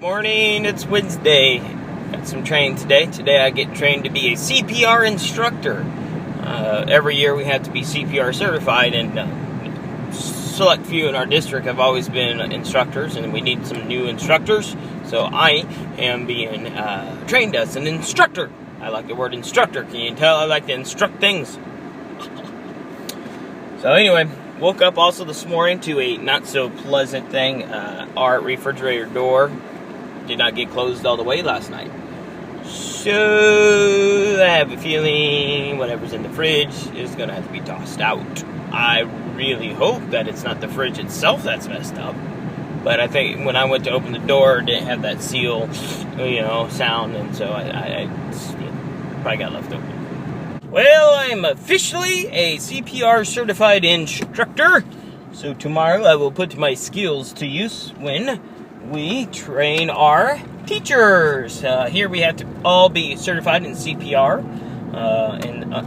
Morning, it's Wednesday. Got some training today. Today I get trained to be a CPR instructor. Every year we have to be CPR certified, and select few in our district have always been instructors, and we need some new instructors. So I am being trained as an instructor. I like the word instructor. Can you tell I like to instruct things? So anyway, woke up also this morning to a not so pleasant thing. Our refrigerator door did not get closed all the way last night. So I have a feeling whatever's in the fridge is going to have to be tossed out. I really hope that it's not the fridge itself that's messed up. But I think when I went to open the door, it didn't have that seal, sound, and so I probably got left open. Well, I'm officially a CPR certified instructor. So tomorrow I will put my skills to use when we train our teachers. Here we have to all be certified in CPR.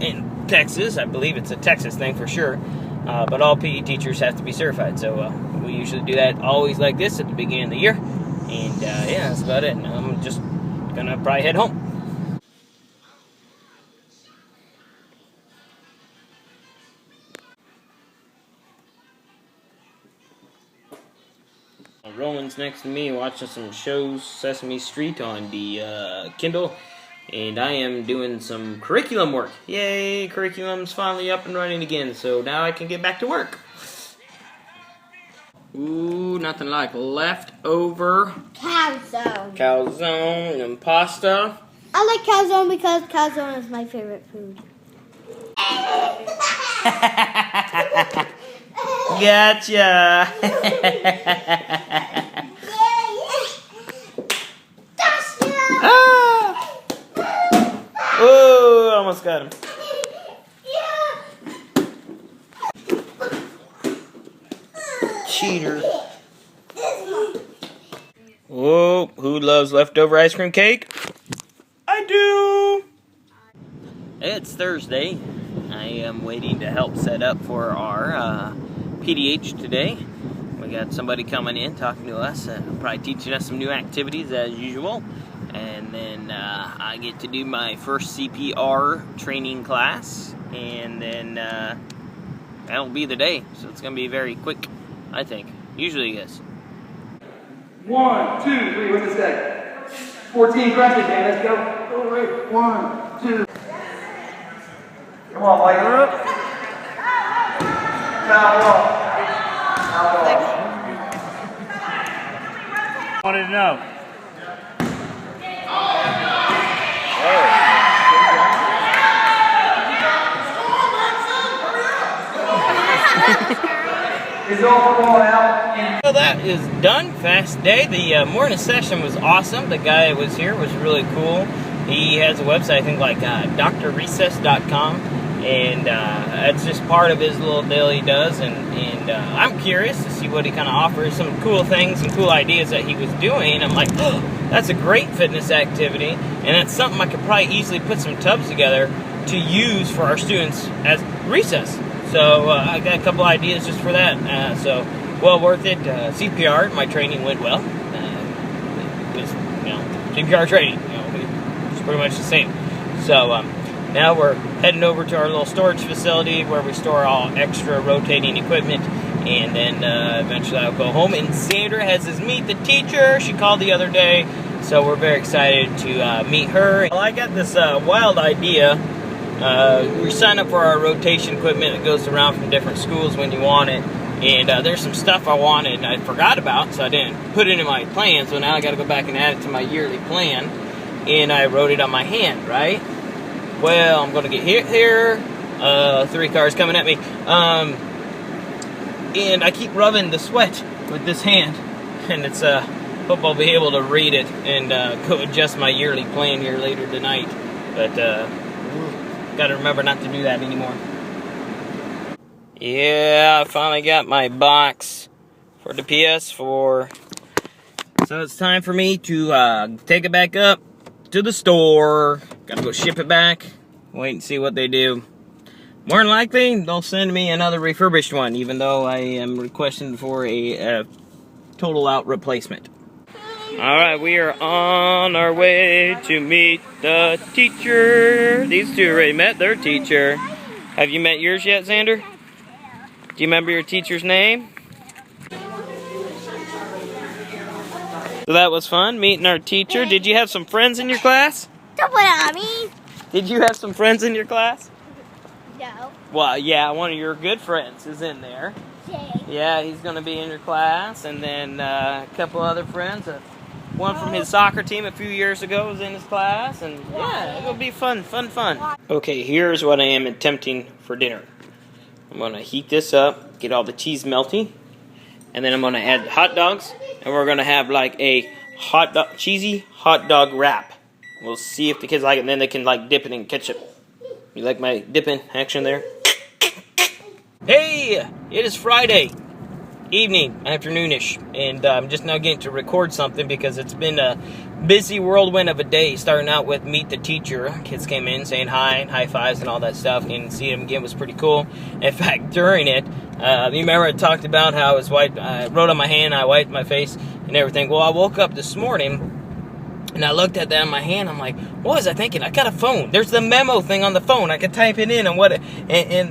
In Texas, I believe it's a Texas thing for sure. But all PE teachers have to be certified. So we usually do that always like this at the beginning of the year. And yeah, that's about it. I'm just gonna probably head home. Roland's next to me watching some shows, Sesame Street on the Kindle, and I am doing some curriculum work. Yay, curriculum's finally up and running again, so now I can get back to work. Ooh, nothing like leftover calzone and pasta. I like calzone because calzone is my favorite food. Gotcha. Ah. Oh, almost got him. Cheater. Whoa, who loves leftover ice cream cake? I do. It's Thursday. I am waiting to help set up for our PDH today. We got somebody coming in talking to us, probably teaching us some new activities as usual. And then I get to do my first CPR training class, and then that'll be the day. So it's going to be very quick, I think. Usually it is. 1, 2, 3, what's it say? 14 crunches, man, let's go. Oh, wait, 1, 2. Come on, Mike. Now walk. I wanted to know. Well, that is done. Fast day. The morning session was awesome. The guy that was here was really cool. He has a website, I think, like drrecess.com, and that's just part of his little deal he does. And I'm curious to see what he kind of offers. Some cool things and cool ideas that he was doing. I'm like, oh, that's a great fitness activity, and that's something I could probably easily put some tubs together to use for our students as recess. So I got a couple ideas just for that. So well worth it. CPR, my training went well. It was, CPR training. It's pretty much the same. So now we're heading over to our little storage facility where we store all extra rotating equipment, and then eventually I'll go home. And Sandra has us meet the teacher. She called the other day, so we're very excited to meet her. Well, I got this wild idea. We sign up for our rotation equipment that goes around from different schools when you want it, and there's some stuff I wanted and I forgot about, so I didn't put it in my plan, so now I got to go back and add it to my yearly plan, and I wrote it on my hand, right? Well, I'm going to get hit here, 3 cars coming at me, and I keep rubbing the sweat with this hand, and it's, hope I'll be able to read it and go adjust my yearly plan here later tonight, but got to remember not to do that anymore. Yeah, I finally got my box for the PS4. So it's time for me to take it back up to the store. Got to go ship it back. Wait and see what they do. More than likely, they'll send me another refurbished one, even though I am requesting for a total out replacement. Alright, we are on our way to meet the teacher. These two already met their teacher. Have you met yours yet, Xander? Do you remember your teacher's name? So that was fun, meeting our teacher. Did you have some friends in your class? Don't put it on me. Did you have some friends in your class? No. Well, yeah, one of your good friends is in there. Jay. Yeah, he's going to be in your class. And then a couple other friends. One from his soccer team a few years ago was in his class. And yeah, it'll be fun. Okay, here's what I am attempting for dinner. I'm going to heat this up, get all the cheese melty. And then I'm going to add hot dogs. And we're going to have like a cheesy hot dog wrap. We'll see if the kids like it, and then they can like dip it in ketchup. You like my dipping action there? Hey, it is Friday evening, afternoonish, and I'm just now getting to record something because it's been a busy whirlwind of a day, starting out with Meet the Teacher. Kids came in saying hi and high fives and all that stuff, and seeing them again was pretty cool. In fact, during it, you remember I talked about how I was I wrote on my hand, I wiped my face and everything. Well, I woke up this morning and I looked at that in my hand. I'm like, what was I thinking? I got a phone. There's the memo thing on the phone. I could type it in and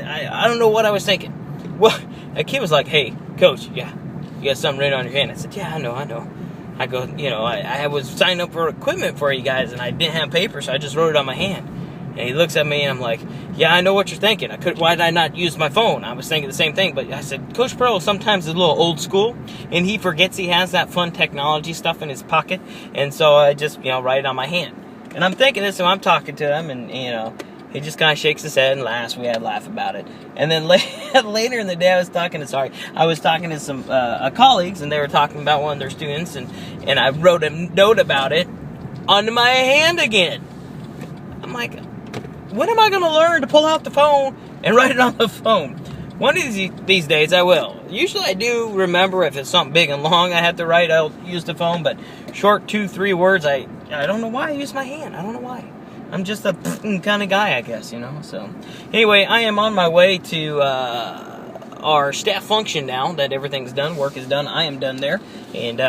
I don't know what I was thinking. Well, a kid was like, hey, coach, yeah, you got something written on your hand. I said, yeah, I know. I go, I was signing up for equipment for you guys, and I didn't have paper, so I just wrote it on my hand. And he looks at me, and I'm like, yeah, I know what you're thinking. Why did I not use my phone? I was thinking the same thing, but I said, Coach Pirillo sometimes is a little old school, and he forgets he has that fun technology stuff in his pocket, and so I just, write it on my hand. And I'm thinking this, and I'm talking to him, and, he just kind of shakes his head and laughs. We had a laugh about it. And then later in the day, I was talking to some colleagues, and they were talking about one of their students, and I wrote a note about it on my hand again. I'm like, when am I going to learn to pull out the phone and write it on the phone? One of these days, I will. Usually, I do remember if it's something big and long I have to write, I'll use the phone. But short 2-3 words, I don't know why I use my hand. I don't know why. I'm just a kind of guy, I guess, So, anyway, I am on my way to our staff function now that everything's done. Work is done. I am done there. And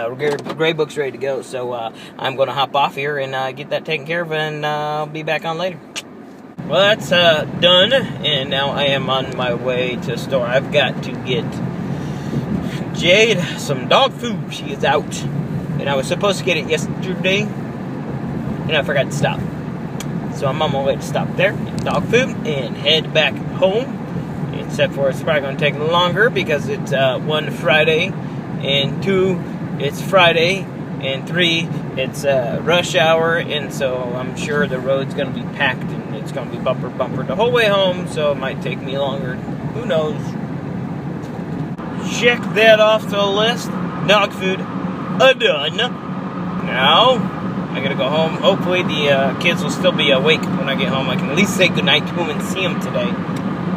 grade book's ready to go. So, I'm going to hop off here and get that taken care of, and I'll be back on later. Well, that's done. And now I am on my way to the store. I've got to get Jade some dog food. She is out. And I was supposed to get it yesterday, and I forgot to stop. So I'm on my way to stop there, get dog food, and head back home. Except for it's probably going to take longer because it's 1, Friday, and 2, it's Friday, and 3, it's rush hour, and so I'm sure the road's going to be packed, and it's going to be bumper the whole way home, so it might take me longer. Who knows? Check that off the list. Dog food, done. Now I gotta go home. Hopefully the kids will still be awake when I get home. I can at least say goodnight to them and see them today.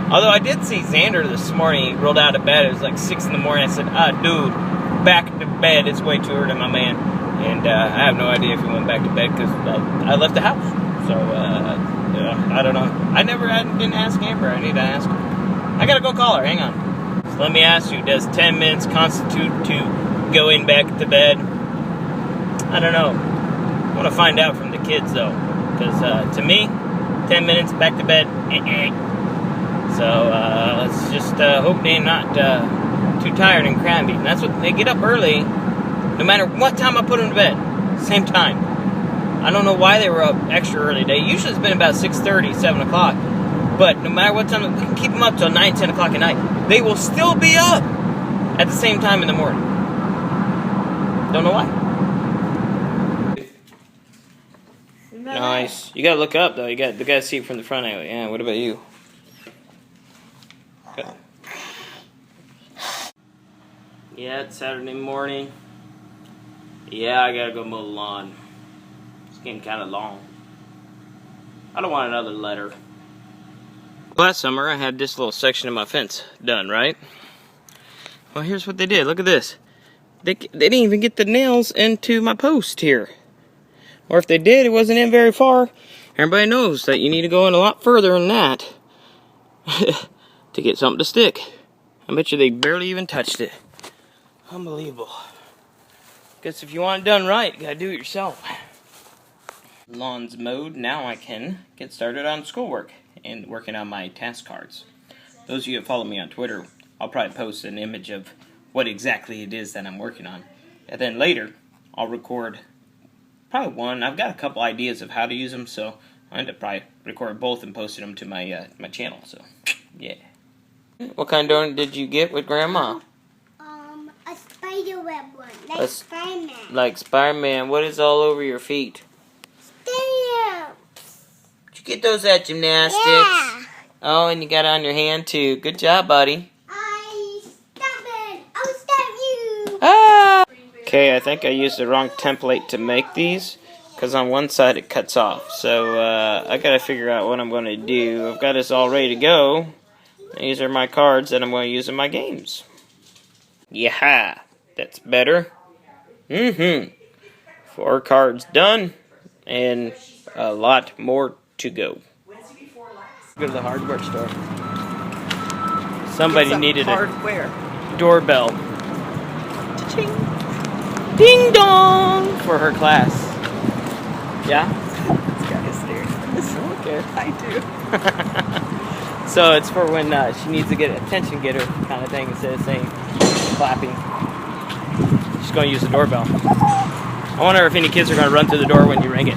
Although I did see Xander this morning. He rolled out of bed. It was like 6 in the morning. I said, dude, back to bed. It's way too early, my man. And I have no idea if he went back to bed because I left the house. So, I don't know. I didn't ask Amber. I need to ask her. I gotta go call her. Hang on. So let me ask you, does 10 minutes constitute to going back to bed? I don't know. I want to find out from the kids, though, because to me, 10 minutes back to bed, So let's just hope they're not too tired and cranky. And that's what they get up early, no matter what time I put them to bed, same time. I don't know why they were up extra early today. Usually it's been about 6:30, 7 o'clock. But no matter what time, we can keep them up till 9, 10 o'clock at night. They will still be up at the same time in the morning. Don't know why. Nice. You gotta look up though. You gotta see it from the front angle. Yeah. What about you? Good. Yeah, it's Saturday morning. Yeah, I gotta go mow the lawn. It's getting kind of long. I don't want another letter. Last summer, I had this little section of my fence done, right? Well, here's what they did. Look at this. They didn't even get the nails into my post here. Or if they did, it wasn't in very far. Everybody knows that you need to go in a lot further than that to get something to stick. I bet you they barely even touched it. Unbelievable. Guess if you want it done right, you gotta do it yourself. Lawn's mowed. Now I can get started on schoolwork and working on my task cards. Those of you that follow me on Twitter, I'll probably post an image of what exactly it is that I'm working on. And then later, I'll record probably one. I've got a couple ideas of how to use them, so I'll end up probably recording both and posting them to my my channel. So, yeah. What kind of donut did you get with Grandma? A spider web one, like Spider-Man. Like Spider-Man. What is all over your feet? Stamps. Did you get those at gymnastics? Yeah. Oh, and you got it on your hand too. Good job, buddy. I will stab you. Ah! Okay, I think I used the wrong template to make these, because on one side it cuts off. So I gotta figure out what I'm gonna do. I've got this all ready to go. These are my cards that I'm going to use in my games. Yeah, that's better. 4 cards done, and a lot more to go. Go to the hardware store. Somebody needed a doorbell. Cha-ching. Ding dong for her class. Yeah? This guy is serious. I don't care. I do. So it's for when she needs to get attention getter kind of thing instead of saying clapping. She's going to use the doorbell. I wonder if any kids are going to run through the door when you ring it.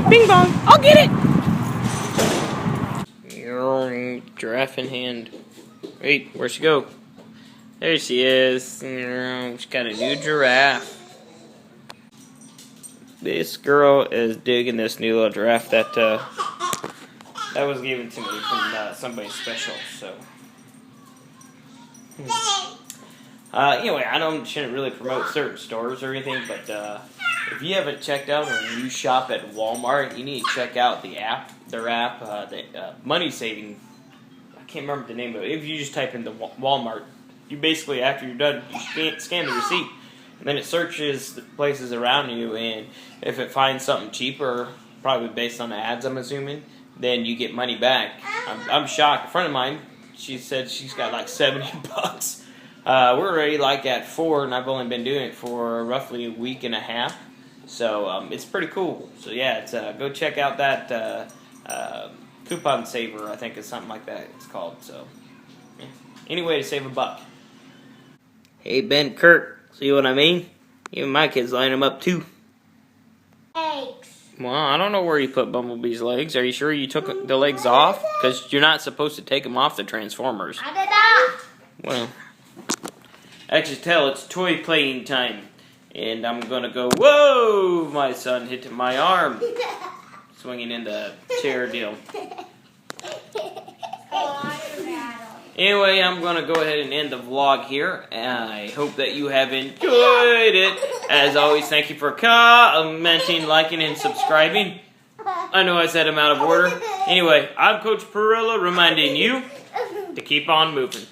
Bing bong, I'll get it! Giraffe in hand. Wait, where'd she go? There she is. She's got a new giraffe. This girl is digging this new little giraffe that was given to me from somebody special. So anyway, I shouldn't really promote certain stores or anything, but if you haven't checked out or you shop at Walmart, you need to check out the app. Their app, the money saving. I can't remember the name of it. If you just type in the Walmart, you basically, after you're done, you scan the receipt, and then it searches the places around you, and if it finds something cheaper, probably based on the ads, I'm assuming, then you get money back. I'm shocked. A friend of mine, she said she's got like $70. We're already like at 4, and I've only been doing it for roughly a week and a half. So it's pretty cool. So yeah, it's go check out that coupon saver. I think it's something like that. It's called. So yeah. Any way to save $1. Hey Ben, Kurt, see what I mean? Even my kids line them up too. Eggs. Well, I don't know where you put Bumblebee's legs. Are you sure you took the legs off? Because you're not supposed to take them off the Transformers. I did not. Well, actually tell it's toy playing time. And I'm going to go, whoa, my son hit my arm. Swinging in the chair deal. Anyway, I'm going to go ahead and end the vlog here. I hope that you have enjoyed it. As always, thank you for commenting, liking, and subscribing. I know I said I'm out of order. Anyway, I'm Coach Pirillo reminding you to keep on moving.